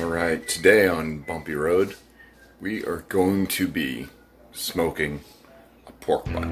Alright, today on Bumpy Road, we are going to be smoking a pork butt.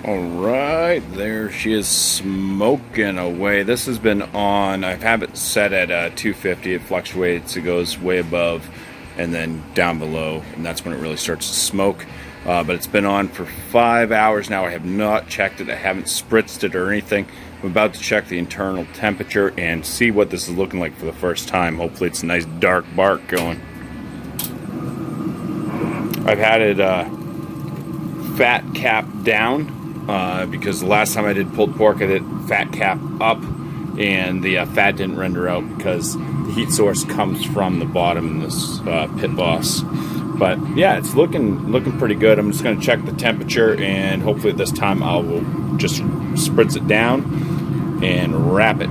Alright, there she is smoking away. This has been on, I have it set at 250. It fluctuates, it goes way above and then down below, and that's when it really starts to smoke. But it's been on for 5 hours now. I have not checked it, I haven't spritzed it or anything. I'm about to check the internal temperature and see what this is looking like for the first time. Hopefully it's a nice dark bark going. I've had it fat cap down. Because the last time I did pulled pork, I did fat cap up, and the fat didn't render out because the heat source comes from the bottom in this pit boss. But yeah, it's looking pretty good. I'm just going to check the temperature, and hopefully this time I will just spritz it down and wrap it.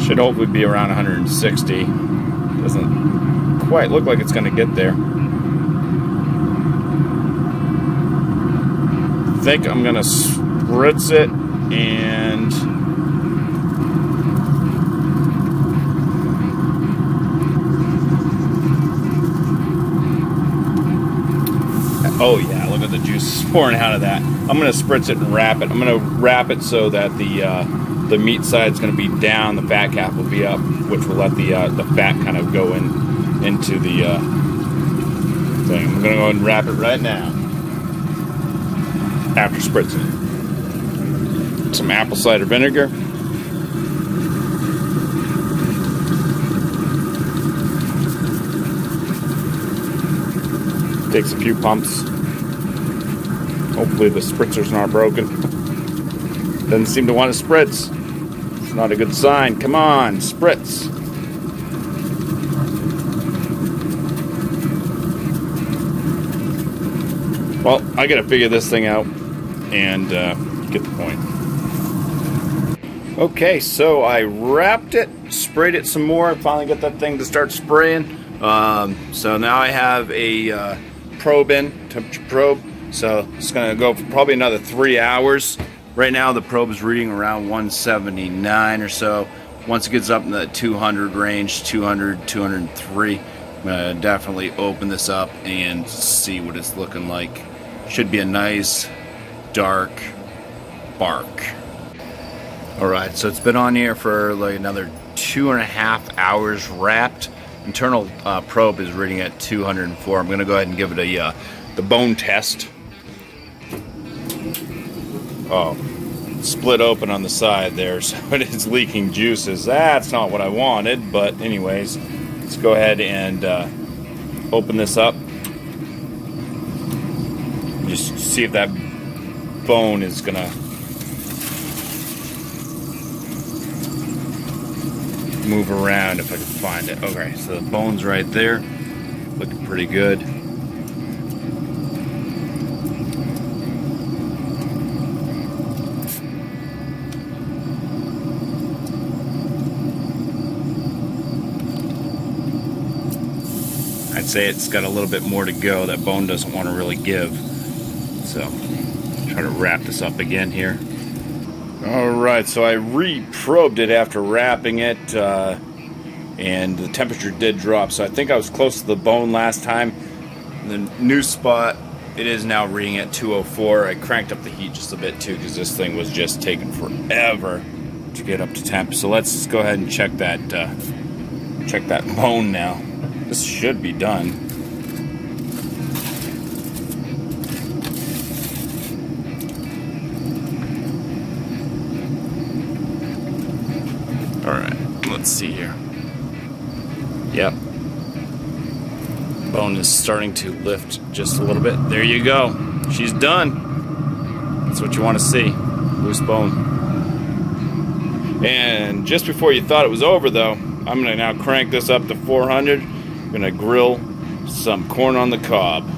Should hopefully be around 160. Doesn't quite look like it's going to get there. I think I'm gonna spritz it and oh yeah, look at the juice pouring out of that. I'm gonna spritz it and wrap it. I'm gonna wrap it so that the meat side is gonna be down, the fat cap will be up, which will let the fat kind of go into the thing. I'm gonna go ahead and wrap it right now. After spritzing it. Some apple cider vinegar. Takes a few pumps. Hopefully the spritzer's not broken. Doesn't seem to want to spritz. It's not a good sign. Come on, spritz. Well, I gotta figure this thing out and get the point. Okay, so I wrapped it, sprayed it some more, finally got that thing to start spraying. So now I have a probe in, temperature probe. So it's gonna go for probably another 3 hours. Right now the probe is reading around 179 or so. Once it gets up in the 200 range, 200, 203, I'm gonna definitely open this up and see what it's looking like. Should be a nice dark bark. Alright, so it's been on here for like another 2.5 hours wrapped. Internal probe is reading at 204. I'm gonna go ahead and give it a the bone test. Oh, split open on the side there, so it is leaking juices. That's not what I wanted, but anyways, let's go ahead and open this up. Just see if that bone is gonna move around if I can find it. Okay, so the bone's right there, looking pretty good. I'd say it's got a little bit more to go. That bone doesn't want to really give. So, try to wrap this up again here. Alright, so I re-probed it after wrapping it, and the temperature did drop. So I think I was close to the bone last time. The new spot, it is now reading at 204. I cranked up the heat just a bit too, because this thing was just taking forever to get up to temp. So let's go ahead and check that bone now. This should be done. Alright, let's see here. Yep. Bone is starting to lift just a little bit. There you go. She's done. That's what you want to see. Loose bone. And just before you thought it was over though, I'm going to now crank this up to 400. I'm going to grill some corn on the cob.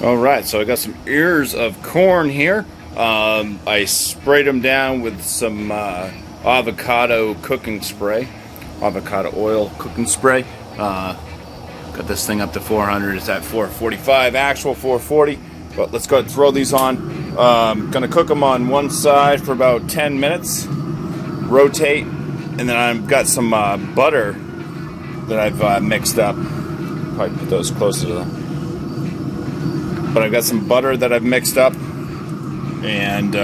Alright, so I got some ears of corn here. I sprayed them down with some avocado cooking spray, avocado oil cooking spray. Got this thing up to 400. It's at 445, actual 440. But let's go ahead and throw these on. Gonna cook them on one side for about 10 minutes. Rotate, and then I've got some butter that I've mixed up. Probably put those closer to them. But I've got some butter that I've mixed up, and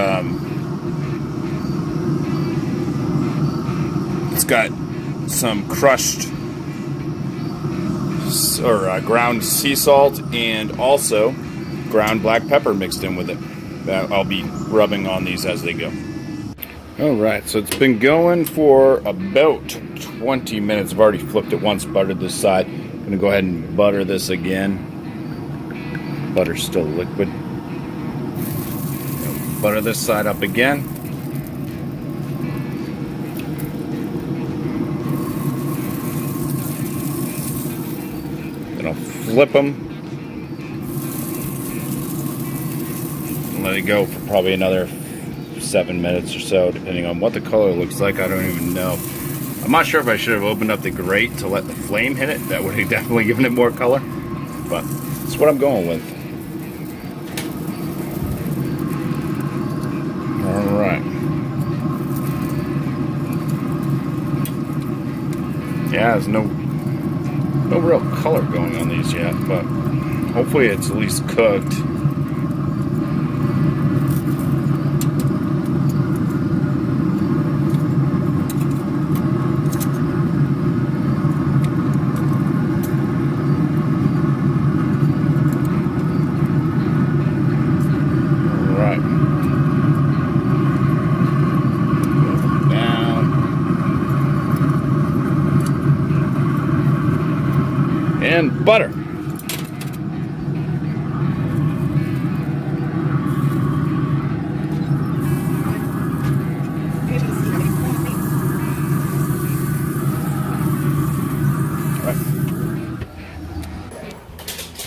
it's got some crushed or ground sea salt and also ground black pepper mixed in with it. That I'll be rubbing on these as they go. Alright, so it's been going for about 20 minutes. I've already flipped it once, buttered this side. I'm going to go ahead and butter this again. Butter's still liquid. Butter this side up again. Then I'll flip them. And let it go for probably another 7 minutes or so, depending on what the color looks like. I don't even know. I'm not sure if I should have opened up the grate to let the flame hit it. That would have definitely given it more color. But that's what I'm going with. Alright. Yeah, there's no real color going on these yet, but hopefully it's at least cooked. And butter.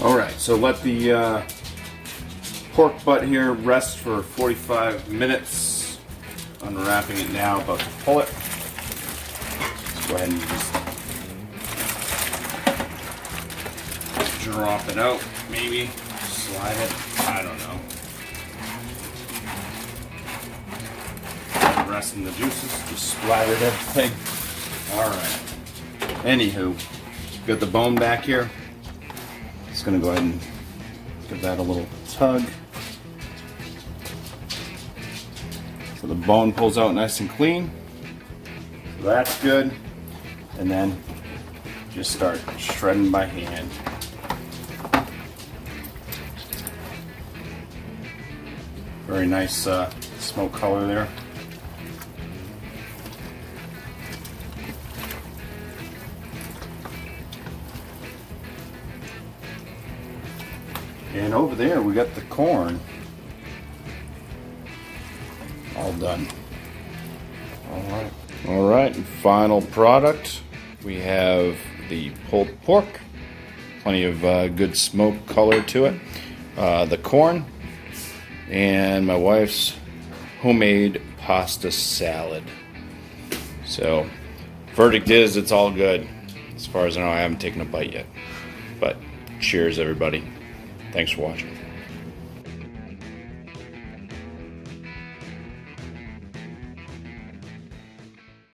Alright, so let the pork butt here rest for 45 minutes. Unwrapping it now, about to pull it. Let's go ahead and just drop it out, maybe slide it, I don't know. Rest in the juices, just splattered everything. Alright, anywho, Got the bone back here. Just gonna go ahead and give that a little tug. So the bone pulls out nice and clean. So that's good. And then just start shredding by hand. Very nice smoke color there. And over there we got the corn all done. All right, and final product, we have the pulled pork. Plenty of good smoke color to it. The corn, and my wife's homemade pasta salad. So, verdict is it's all good. As far as I know, I haven't taken a bite yet. But cheers, everybody. Thanks for watching.